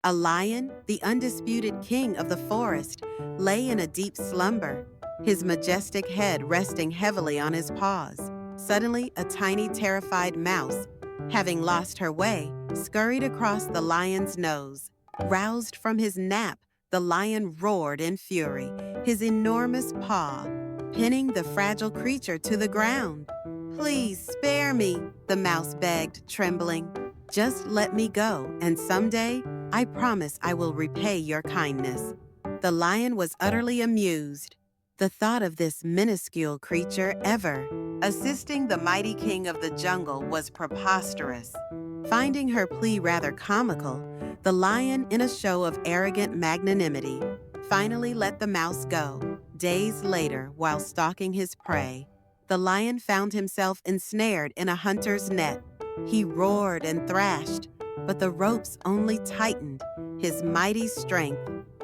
A lion, the undisputed king of the forest, lay in a deep slumber, his majestic head resting heavily on his paws. Suddenly, a tiny, terrified mouse, having lost her way, scurried across the lion's nose. Roused from his nap, the lion roared in fury, his enormous paw pinning the fragile creature to the ground. "Please spare me," the mouse begged, trembling. "Just let me go, and someday, I promise I will repay your kindness." The lion was utterly amused. The thought of this minuscule creature ever assisting the mighty king of the jungle was preposterous. Finding her plea rather comical, the lion, in a show of arrogant magnanimity, finally let the mouse go. Days later, while stalking his prey, the lion found himself ensnared in a hunter's net. He roared and thrashed, but the ropes only tightened, his mighty strength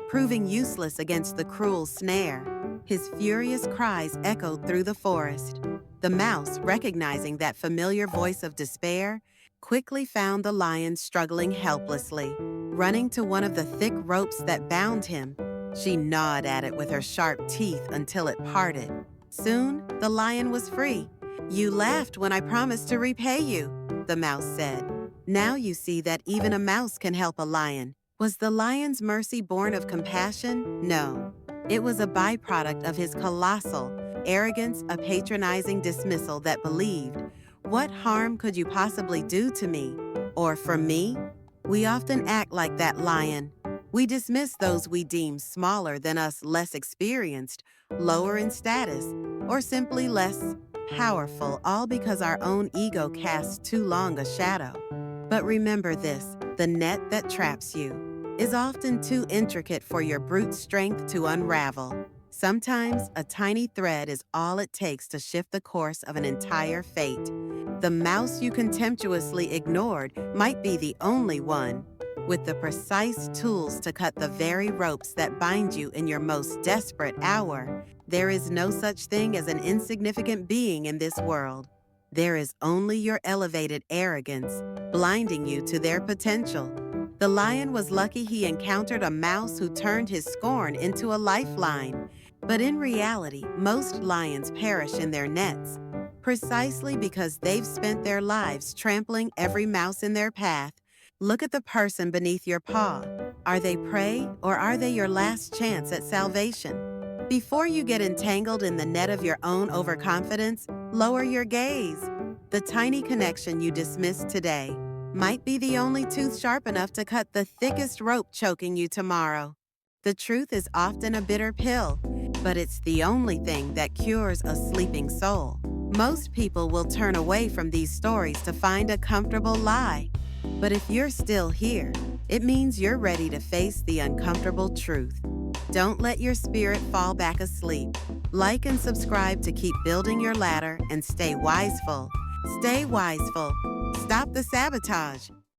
proving useless against the cruel snare. His furious cries echoed through the forest. The mouse, recognizing that familiar voice of despair, quickly found the lion struggling helplessly. Running to one of the thick ropes that bound him, she gnawed at it with her sharp teeth until it parted. Soon, the lion was free. "You laughed when I promised to repay you," the mouse said. "Now you see that even a mouse can help a lion." Was the lion's mercy born of compassion? No. It was a byproduct of his colossal arrogance, a patronizing dismissal that believed, "What harm could you possibly do to me? Or for me?" We often act like that lion. We dismiss those we deem smaller than us, less experienced, lower in status, or simply less powerful, all because our own ego casts too long a shadow. But remember this, the net that traps you is often too intricate for your brute strength to unravel. Sometimes a tiny thread is all it takes to shift the course of an entire fate. The mouse you contemptuously ignored might be the only one with the precise tools to cut the very ropes that bind you in your most desperate hour. There is no such thing as an insignificant being in this world. There is only your elevated arrogance, blinding you to their potential. The lion was lucky he encountered a mouse who turned his scorn into a lifeline. But in reality, most lions perish in their nets, precisely because they've spent their lives trampling every mouse in their path. Look at the person beneath your paw. Are they prey, or are they your last chance at salvation? Before you get entangled in the net of your own overconfidence, lower your gaze. The tiny connection you dismissed today might be the only tooth sharp enough to cut the thickest rope choking you tomorrow. The truth is often a bitter pill, but it's the only thing that cures a sleeping soul. Most people will turn away from these stories to find a comfortable lie. But if you're still here, it means you're ready to face the uncomfortable truth. Don't let your spirit fall back asleep. Like and subscribe to keep building your ladder and stay wiseful. Stay wiseful. Stop the sabotage.